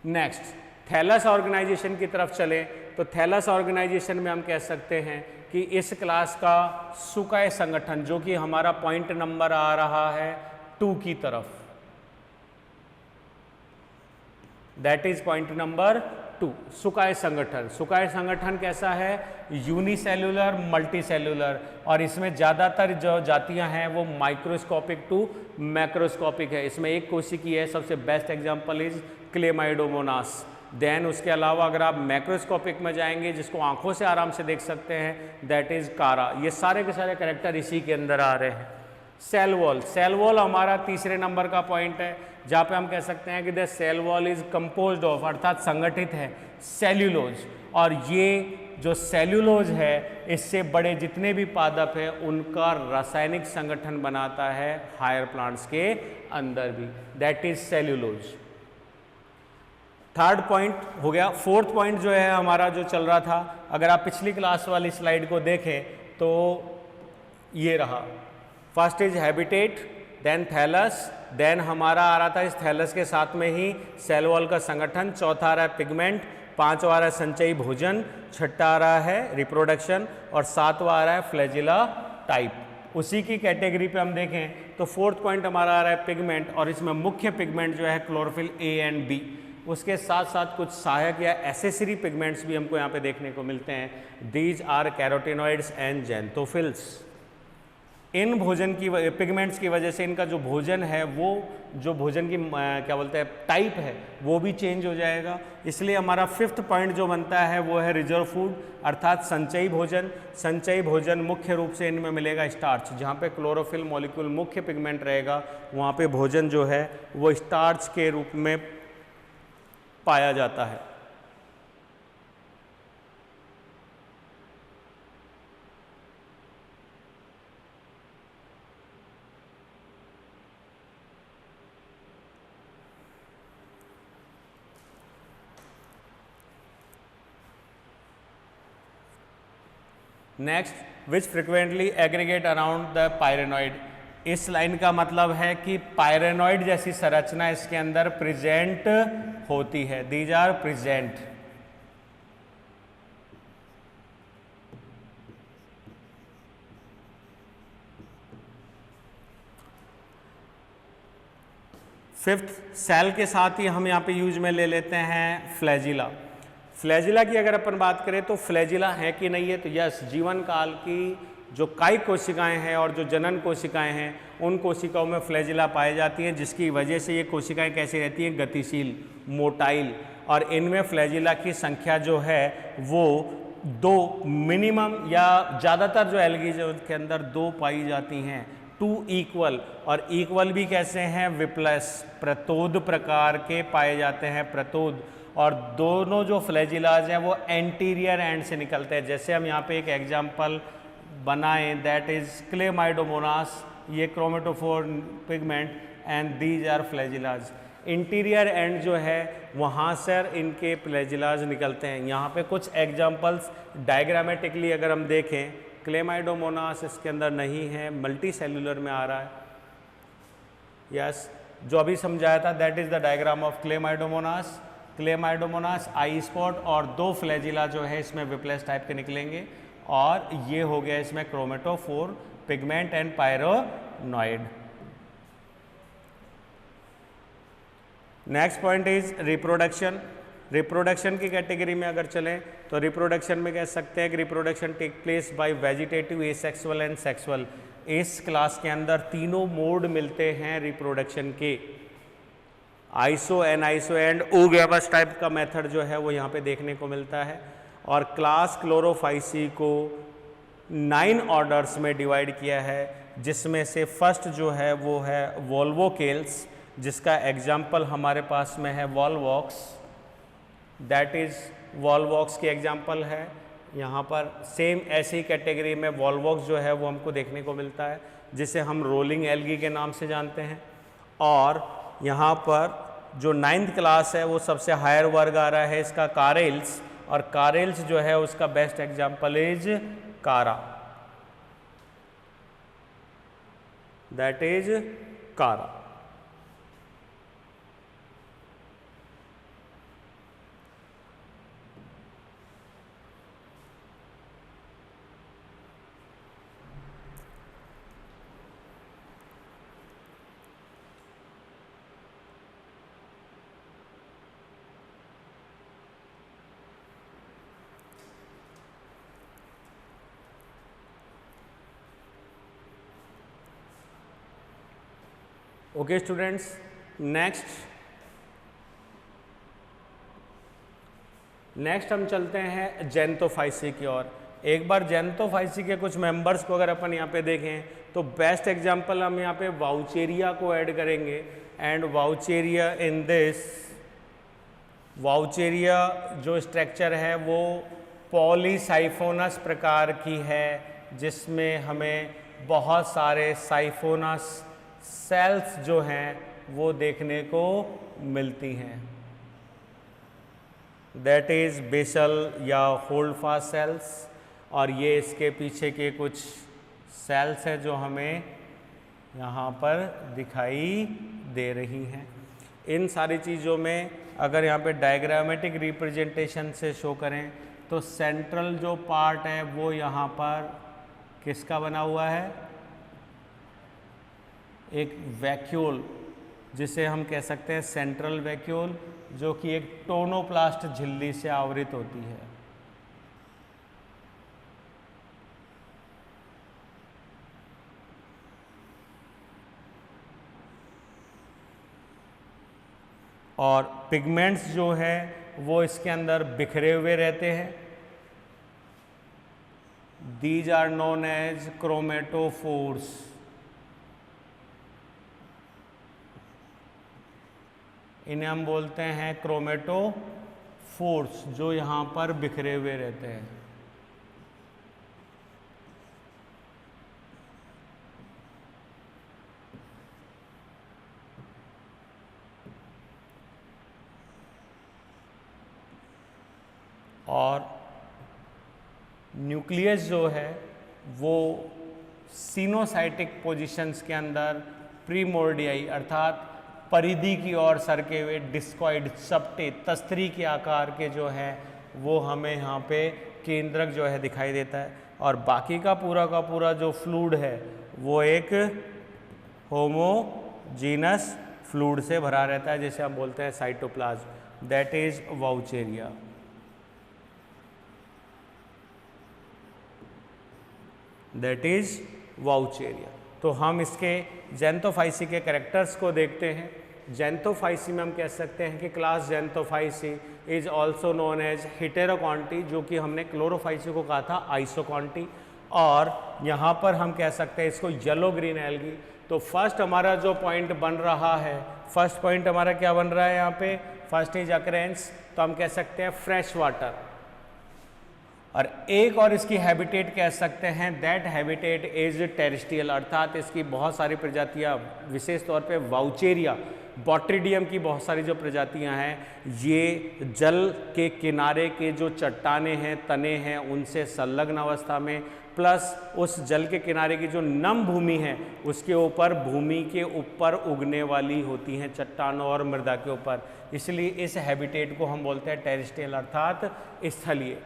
Speaker 1: नेक्स्ट थैलस ऑर्गेनाइजेशन की तरफ चलें तो थैलस ऑर्गेनाइजेशन में हम कह सकते हैं कि इस क्लास का सुकाय संगठन, जो कि हमारा पॉइंट नंबर आ रहा है 2 की तरफ, दैट इज पॉइंट नंबर 2, सुकाय संगठन। सुकाय संगठन कैसा है? यूनिसेल्युलर मल्टीसेल्युलर, और इसमें ज़्यादातर जो जातियां हैं वो माइक्रोस्कोपिक टू मैक्रोस्कोपिक है। इसमें एक कोशिकी है, सबसे best example is Chlamydomonas. Then उसके अलावा अगर आप मैक्रोस्कोपिक में जाएंगे, जिसको आंखों से आराम से देख सकते हैं, दैट इज कारा। ये सारे के सारे कैरेक्टर इसी के अंदर आ रहे हैं। सेल वॉल, सेल वॉल हमारा तीसरे नंबर का पॉइंट है, जहाँ पे हम कह सकते हैं कि the cell wall is composed of, अर्थात संगठित है, सेल्यूलोज। और ये जो सेल्यूलोज है इससे बड़े जितने भी पादप हैं उनका रासायनिक संगठन बनाता है हायर प्लांट्स के अंदर भी, that is cellulose. Third point हो गया। फोर्थ पॉइंट जो है हमारा जो चल रहा था, अगर आप पिछली क्लास वाली स्लाइड को देखें तो ये रहा, first is habitat, then thallus, then हमारा आ रहा था इस थैलस के साथ में ही सेल वॉल का संगठन, चौथा आ रहा है पिगमेंट, पांचवा आ रहा है संचयी भोजन, छठा आ रहा है रिप्रोडक्शन, और सातवां आ रहा है फ्लैजिला टाइप। उसी की कैटेगरी पे हम देखें तो फोर्थ पॉइंट हमारा आ रहा है पिगमेंट, और इसमें मुख्य पिगमेंट जो है क्लोरोफिल ए एंड बी। उसके साथ साथ कुछ सहायक या एसेसरी पिगमेंट्स भी हमको यहाँ पे देखने को मिलते हैं। These are carotenoids and xanthophylls. इन भोजन की पिगमेंट्स की वजह से इनका जो भोजन है वो जो भोजन की क्या बोलते हैं टाइप है वो भी चेंज हो जाएगा। इसलिए हमारा फिफ्थ पॉइंट जो बनता है वो है रिजर्व फूड, अर्थात संचयी भोजन। संचयी भोजन मुख्य रूप से इनमें मिलेगा स्टार्च, जहाँ पे क्लोरोफिल मॉलिक्यूल मुख्य पिगमेंट रहेगा वहाँ पे भोजन जो है वो स्टार्च के रूप में पाया जाता है। Next, which frequently aggregate around the pyrenoid. इस लाइन का मतलब है कि पायरेनॉइड जैसी संरचना इसके अंदर प्रेजेंट होती है। These are present. Fifth, cell के साथ ही हम यहाँ पे यूज में ले लेते हैं फ्लैजिला। फ्लैजिला की अगर अपन बात करें तो फ्लैजिला है कि नहीं है, तो यस, जीवन काल की जो कायिक कोशिकाएं हैं और जो जनन कोशिकाएं हैं उन कोशिकाओं में फ्लैजिला पाई जाती हैं, जिसकी वजह से ये कोशिकाएं कैसी रहती हैं, गतिशील, मोटाइल, और इनमें फ्लैजिला की संख्या जो है वो 2 मिनिमम या ज़्यादातर जो एल्गी जो के अंदर 2 पाई जाती हैं, 2 इक्वल। और इक्वल भी कैसे हैं? विप्लस प्रतोद प्रकार के पाए जाते हैं, प्रतोद। और दोनों जो फ्लैजिलाज हैं वो एंटीरियर एंड से निकलते हैं। जैसे हम यहाँ पे एक एग्जाम्पल बनाएं, दैट इज क्लेमाइडोमोनास, ये chromatophore pigment and these are flagella. Interior and जो है वहाँ से इनके फ्लैजिलाज निकलते हैं। यहाँ पे कुछ एग्जाम्पल्स डायग्रामेटिकली अगर हम देखें, क्लेमाइडोमोनास इसके अंदर नहीं है, मल्टी सेलुलर में आ रहा है। यस, जो अभी समझाया था that is the diagram of Chlamydomonas. Chlamydomonas I spot और 2 फ्लैजिला जो है इसमें विप्लस टाइप के निकलेंगे, और ये हो गया इसमें chromatophore pigment and pyrenoid. Next point is reproduction. Reproduction की कैटेगरी में अगर चलें तो रिप्रोडक्शन में कह सकते हैं कि reproduction take place by vegetative, asexual and sexual. इस क्लास के अंदर तीनों मोड मिलते हैं रिप्रोडक्शन के। Iso, aniso and oogamous type का मेथड जो है वो यहाँ पे देखने को मिलता है। और क्लास क्लोरोफाइसी को 9 ऑर्डर्स में डिवाइड किया है, जिसमें से फर्स्ट जो है वो है वोल्वोकेल्स, जिसका एग्जाम्पल हमारे पास में है वॉलवॉक्स, दैट इज़ वॉलवॉक्स की एग्जाम्पल है। यहाँ पर सेम ऐसी कैटेगरी में वॉलवॉक्स जो है वो हमको देखने को मिलता है, जिसे हम रोलिंग एल्गी के नाम से जानते हैं। और यहाँ पर जो 9th क्लास है वो सबसे हायर वर्ग आ रहा है इसका, कारेल्स। और कारेल्स जो है उसका बेस्ट एग्जाम्पल इज कारा, दैट इज कारा। ओके स्टूडेंट्स, नेक्स्ट हम चलते हैं जेंथोफाइसी की ओर। एक बार जेंथोफाइसी के कुछ मेंबर्स को अगर अपन यहाँ पे देखें तो बेस्ट एग्जांपल हम यहाँ पे वाउचेरिया को ऐड करेंगे। And Vaucheria in this, Vaucheria जो स्ट्रक्चर है वो पॉलीसाइफोनस प्रकार की है, जिसमें हमें बहुत सारे साइफोनस सेल्स जो हैं वो देखने को मिलती हैं, दैट इज़ बेसल या होल्ड फास्ट सेल्स। और ये इसके पीछे के कुछ सेल्स हैं जो हमें यहाँ पर दिखाई दे रही हैं। इन सारी चीज़ों में अगर यहाँ पे डायग्रामेटिक रिप्रेजेंटेशन से शो करें तो सेंट्रल जो पार्ट है वो यहाँ पर किसका बना हुआ है? एक वैक्यूल, जिसे हम कह सकते हैं सेंट्रल वैक्यूल, जो कि एक टोनोप्लास्ट झिल्ली से आवृत होती है। और पिगमेंट्स जो है वो इसके अंदर बिखरे हुए रहते हैं। These are known as chromatophores. इन्हें हम बोलते हैं क्रोमेटोफोर्स, जो यहाँ पर बिखरे हुए रहते हैं। और न्यूक्लियस जो है वो सिनोसाइटिक पोजीशंस के अंदर प्रीमोर्डियाई अर्थात परिधि की ओर सरके हुए डिस्कॉइड चपटे तस्तरी के आकार के जो हैं वो हमें यहाँ पे केंद्रक जो है दिखाई देता है। और बाकी का पूरा जो फ्लूइड है वो एक होमोजीनस फ्लूइड से भरा रहता है, जिसे हम बोलते हैं cytoplasm, that is Vaucheria. That is Vaucheria. तो हम इसके जेंथोफाइसी के कैरेक्टर्स को देखते हैं। जेंथोफाइसी में हम कह सकते हैं कि class xanthophyceae is also known as heterokontae, जो कि हमने क्लोरोफाइसी को कहा था आइसोकॉन्टी। और यहाँ पर हम कह सकते हैं इसको येलो ग्रीन एल्गी। तो फर्स्ट हमारा जो पॉइंट बन रहा है, फर्स्ट पॉइंट हमारा क्या बन रहा है यहाँ पे, फर्स्ट इज अकरेंस, तो हम कह सकते हैं फ्रेश वाटर। और एक और इसकी हैबिटेट कह सकते हैं, दैट हैबिटेट इज टेरेस्ट्रियल, अर्थात इसकी बहुत सारी प्रजातियां, विशेष तौर पे वाउचेरिया, बॉट्रिडियम की बहुत सारी जो प्रजातियां हैं, ये जल के किनारे के जो चट्टाने हैं, तने हैं, उनसे संलग्न अवस्था में, प्लस उस जल के किनारे की जो नम भूमि है उसके ऊपर, भूमि के ऊपर उगने वाली होती हैं, चट्टानों और मृदा के ऊपर। इसलिए इस हैबिटेट को हम बोलते हैं टेरेस्ट्रियल अर्थात स्थलीय।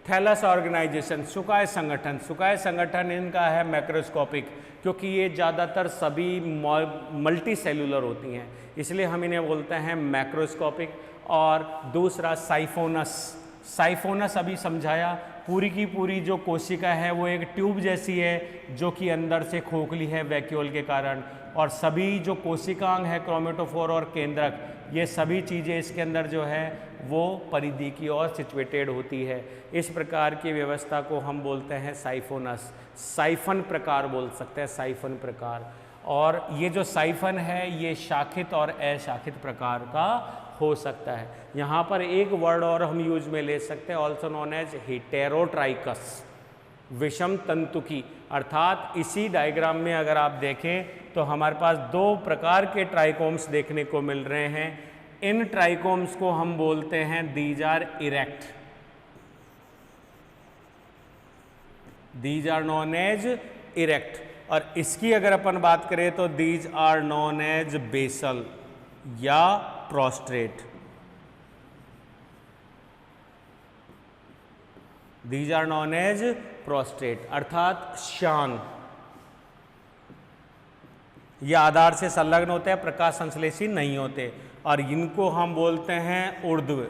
Speaker 1: थैलस ऑर्गेनाइजेशन, सुकाय संगठन, सुकाय संगठन इनका है मैक्रोस्कोपिक, क्योंकि ये ज़्यादातर सभी मल्टी सेलुलर होती हैं, इसलिए हम इन्हें बोलते हैं मैक्रोस्कोपिक। और दूसरा साइफोनस, साइफोनस अभी समझाया, पूरी की पूरी जो कोशिका है वो एक ट्यूब जैसी है जो कि अंदर से खोखली है वैक्यूल के कारण, और सभी जो कोशिकांग है, क्रोमेटोफोर और केंद्रक, ये सभी चीज़ें इसके अंदर जो है वो परिधि की ओर सिचुएटेड होती है। इस प्रकार की व्यवस्था को हम बोलते हैं साइफोनस, साइफन प्रकार बोल सकते हैं, साइफन प्रकार। और ये जो साइफन है ये शाखित और अशाखित प्रकार का हो सकता है। यहाँ पर एक वर्ड और हम यूज में ले सकते हैं, ऑल्सो नोन एज हेटेरोट्राइकस, विषम तंतुकी, अर्थात इसी डायग्राम में अगर आप देखें तो हमारे पास दो प्रकार के ट्राइकोम्स देखने को मिल रहे हैं। इन ट्राइकोम्स को हम बोलते हैं these are erect, these are known as erect. और इसकी अगर अपन बात करें तो these are known as basal या prostrate, these are known as prostrate अर्थात शान। ये आधार से संलग्न होते हैं, प्रकाश संश्लेषी नहीं होते, और इनको हम बोलते हैं ऊर्ध्व।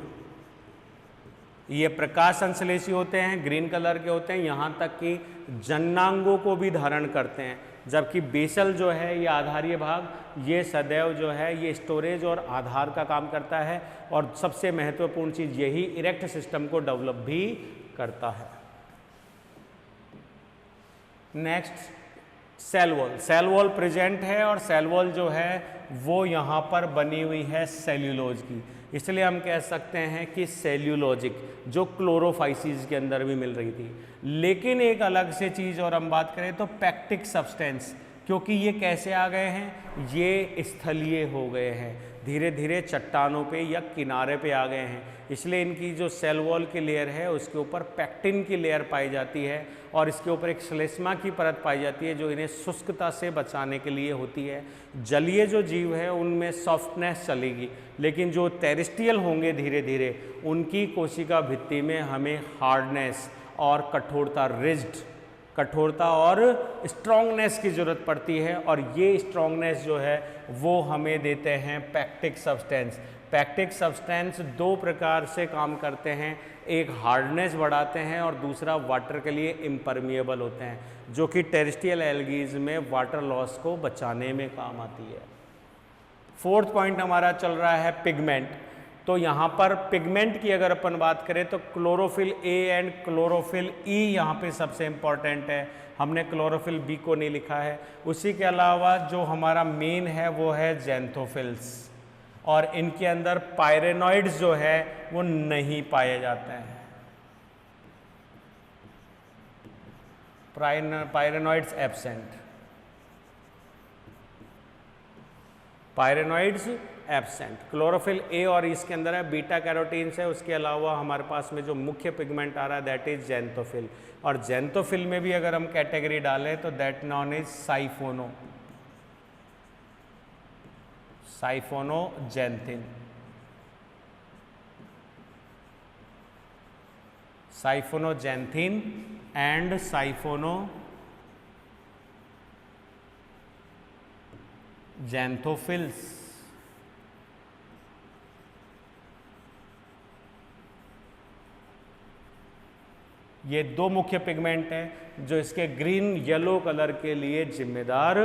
Speaker 1: ये प्रकाश संश्लेषी होते हैं, ग्रीन कलर के होते हैं, यहाँ तक कि जननांगों को भी धारण करते हैं। जबकि बेसल जो है ये आधारीय भाग, ये सदैव जो है ये स्टोरेज और आधार का काम करता है, और सबसे महत्वपूर्ण चीज़ यही इरेक्ट सिस्टम को डेवलप भी करता है। Next cell wall, cell wall present है, और सेल वॉल जो है वो यहाँ पर बनी हुई है सेल्यूलोज की, इसलिए हम कह सकते हैं कि सेल्यूलोजिक, जो क्लोरोफाइसिस के अंदर भी मिल रही थी। लेकिन एक अलग से चीज़ और हम बात करें तो पैक्टिक सब्सटेंस, क्योंकि ये कैसे आ गए हैं, ये स्थलीय हो गए हैं, धीरे धीरे चट्टानों पे या किनारे पे आ गए हैं, इसलिए इनकी जो सेल वॉल की लेयर है उसके ऊपर पैक्टिन की लेयर पाई जाती है, और इसके ऊपर एक श्लेष्मा की परत पाई जाती है जो इन्हें शुष्कता से बचाने के लिए होती है। जलीय जो जीव है उनमें सॉफ्टनेस चलेगी, लेकिन जो टेरेस्ट्रियल होंगे धीरे धीरे उनकी कोशिका भित्ति में हमें हार्डनेस और कठोरता, रिजिड कठोरता और स्ट्रॉन्गनेस की ज़रूरत पड़ती है, और ये स्ट्रॉन्गनेस जो है वो हमें देते हैं पैक्टिक सब्सटेंस। पैक्टिक सब्सटेंस दो प्रकार से काम करते हैं, एक हार्डनेस बढ़ाते हैं और दूसरा वाटर के लिए इम्परमिएबल होते हैं, जो कि टेरेस्ट्रियल एल्गीज में वाटर लॉस को बचाने में काम आती है। फोर्थ पॉइंट हमारा चल रहा है पिगमेंट। तो यहाँ पर पिगमेंट की अगर अपन बात करें तो क्लोरोफिल ए एंड क्लोरोफिल ई यहाँ पे सबसे इम्पॉर्टेंट है, हमने क्लोरोफिल बी को नहीं लिखा है। उसी के अलावा जो हमारा मेन है वो है जेंथोफिल्स, और इनके अंदर पायरेनॉइड्स जो है वो नहीं पाए जाते हैं, पायरेनॉइड्स एब्सेंट, पायरेनॉइड्स एब्सेंट। क्लोरोफिल ए और इसके अंदर है, बीटा कैरोटीन्स है, उसके अलावा हमारे पास में जो मुख्य पिगमेंट आ रहा है दैट इज जेंथोफिल, और जेंथोफिल में भी अगर हम कैटेगरी डालें तो दैट नॉन इज साइफोनो, साइफोनोजेंथिन, साइफोनोजेंथिन एंड साइफोनोजेंथोफिल्स। ये दो मुख्य पिगमेंट हैं जो इसके ग्रीन येलो कलर के लिए जिम्मेदार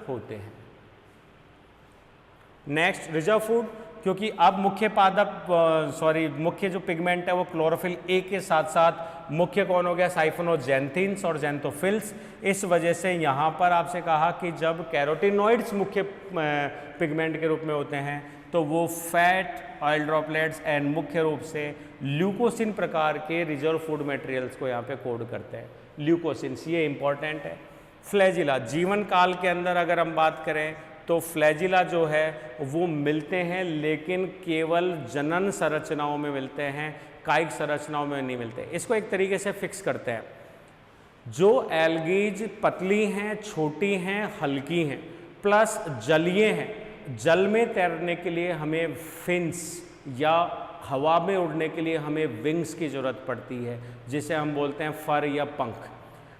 Speaker 1: होते हैं। नेक्स्ट रिजर्व फूड, क्योंकि अब मुख्य पादप मुख्य जो पिगमेंट है वो क्लोरोफिल ए के साथ साथ मुख्य कौन हो गया, साइफोनोजेंथिन्स और जेंथोफिल्स। इस वजह से यहाँ पर आपसे कहा कि जब कैरोटिनॉइड्स मुख्य पिगमेंट के रूप में होते हैं तो वो फैट, ऑयल ड्रॉपलेट्स एंड मुख्य रूप से ल्यूकोसिन प्रकार के रिजर्व फूड मटेरियल्स को यहाँ पे कोड करते हैं। ल्यूकोसिन्स ये इंपॉर्टेंट है। फ्लैजिला, जीवन काल के अंदर अगर हम बात करें तो फ्लैजिला जो है वो मिलते हैं, लेकिन केवल जनन संरचनाओं में मिलते हैं, कायिक संरचनाओं में नहीं मिलते। इसको एक तरीके से फिक्स करते हैं, जो एल्गीज पतली हैं, छोटी हैं, हल्की हैं, प्लस जलीय हैं, जल में तैरने के लिए हमें फिन्स या हवा में उड़ने के लिए हमें विंग्स की ज़रूरत पड़ती है, जिसे हम बोलते हैं फर या पंख।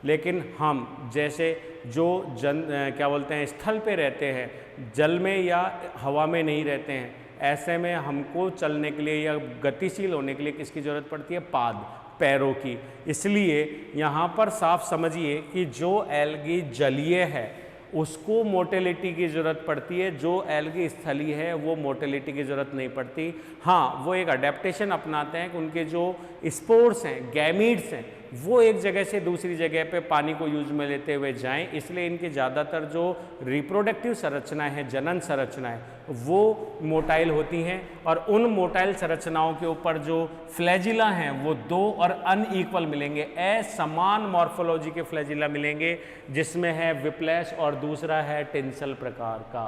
Speaker 1: लेकिन हम जैसे जो क्या बोलते हैं स्थल पे रहते हैं, जल में या हवा में नहीं रहते हैं, ऐसे में हमको चलने के लिए या गतिशील होने के लिए किसकी ज़रूरत पड़ती है, पाद, पैरों की। इसलिए यहाँ पर साफ समझिए कि जो एल्गी जलीय है उसको मोटेलिटी की ज़रूरत पड़ती है, जो एल्गी स्थलीय है वो मोटेलिटी की ज़रूरत नहीं पड़ती। हाँ, वो एक अडेप्टेशन अपनाते हैं कि उनके जो स्पोर्स हैं, गैमीड्स हैं, वो एक जगह से दूसरी जगह पे पानी को यूज में लेते हुए जाएं, इसलिए इनके ज़्यादातर जो रिप्रोडक्टिव संरचनाएं हैं, जनन संरचनाएं, वो मोटाइल होती हैं। और उन मोटाइल संरचनाओं के ऊपर जो फ्लैजिला हैं वो दो और अनइक्वल मिलेंगे, असमान मॉर्फोलॉजी के फ्लैजिला मिलेंगे, जिसमें है विप्लैश और दूसरा है टिंसल प्रकार का।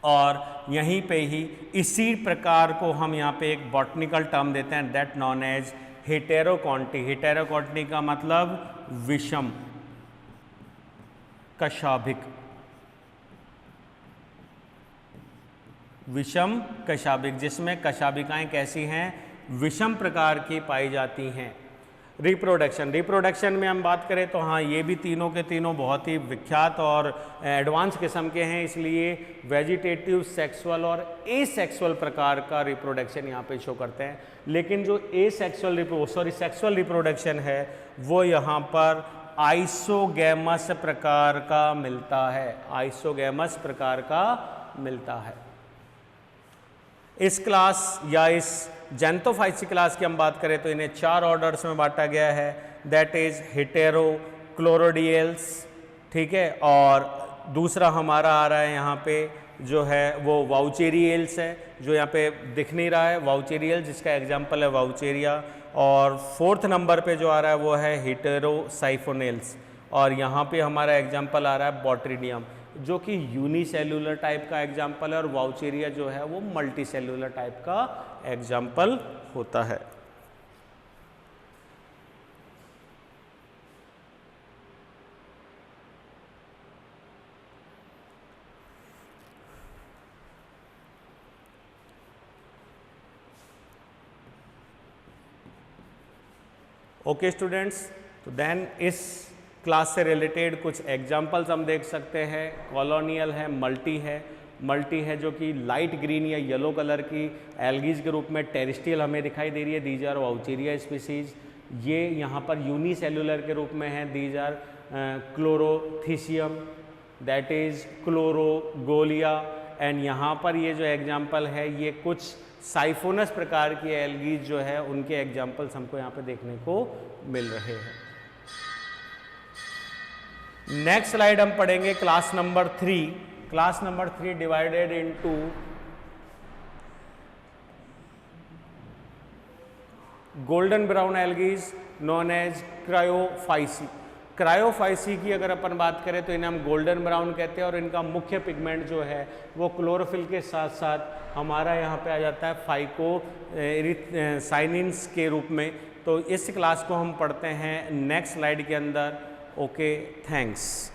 Speaker 1: और यहीं पे ही इसी प्रकार को हम यहाँ पे एक बॉटनिकल टर्म देते हैं, दैट नॉन एज हेटेरोकॉन्टी। हेटेरोकॉन्टी का मतलब विषम कशाभिक, विषम कशाभिक, जिसमें कशाभिकाएं कैसी हैं, विषम प्रकार की पाई जाती हैं। रिप्रोडक्शन में हम बात करें तो हाँ, ये भी तीनों के तीनों बहुत ही विख्यात और एडवांस किस्म के हैं, इसलिए वेजिटेटिव, सेक्सुअल और एसेक्सुअल प्रकार का रिप्रोडक्शन यहाँ पे शो करते हैं। लेकिन जो सेक्सुअल रिप्रोडक्शन है वो यहाँ पर आइसोगैमस प्रकार का मिलता है, आइसोगैमस प्रकार का मिलता है। इस क्लास या इस जेंथोफाइसी क्लास की हम बात करें तो इन्हें 4 ऑर्डर्स में बांटा गया है, दैट इज हेटेरो क्लोरोडियल्स, ठीक है। और दूसरा हमारा आ रहा है यहाँ पे जो है वो वाउचेरियल्स है, जो यहाँ पे दिख नहीं रहा है, वाउचेरियल, जिसका एग्जाम्पल है वाउचेरिया। और 4th नंबर पे जो आ रहा है वो है हेटेरोसाइफोनेल्स, और यहाँ पे हमारा एग्जाम्पल आ रहा है बॉट्रिडियम, जो कि यूनिसेल्युलर टाइप का एग्जाम्पल है, और वाउचेरिया जो है वो मल्टीसेल्युलर टाइप का एग्जाम्पल होता है। ओके स्टूडेंट्स, तो देन इस क्लास से रिलेटेड कुछ एग्जाम्पल्स हम देख सकते हैं। कॉलोनियल है, मल्टी है जो कि लाइट ग्रीन या येलो कलर की एल्गीज के रूप में टेरिस्टियल हमें दिखाई दे रही है, दीज आर वाउचेरिया स्पीसीज। ये यहाँ पर यूनिसेल्युलर के रूप में है, these are chlorothecium, that is chlorogloea. And यहाँ पर ये जो एग्जाम्पल है ये कुछ साइफोनस प्रकार की एल्गीज जो है उनके एग्जाम्पल्स हमको यहाँ पे देखने को मिल रहे हैं। नेक्स्ट स्लाइड हम पढ़ेंगे class number 3। Class number 3 divided into golden brown algae known as chrysophyceae. Chrysophyceae की अगर अपन बात करें तो इन्हें हम गोल्डन ब्राउन कहते हैं, और इनका मुख्य पिगमेंट जो है वो क्लोरोफिल के साथ साथ हमारा यहाँ पे आ जाता है फाइकोसाइनिन्स के रूप में। तो इस क्लास को हम पढ़ते हैं नेक्स्ट स्लाइड के अंदर। Okay, thanks.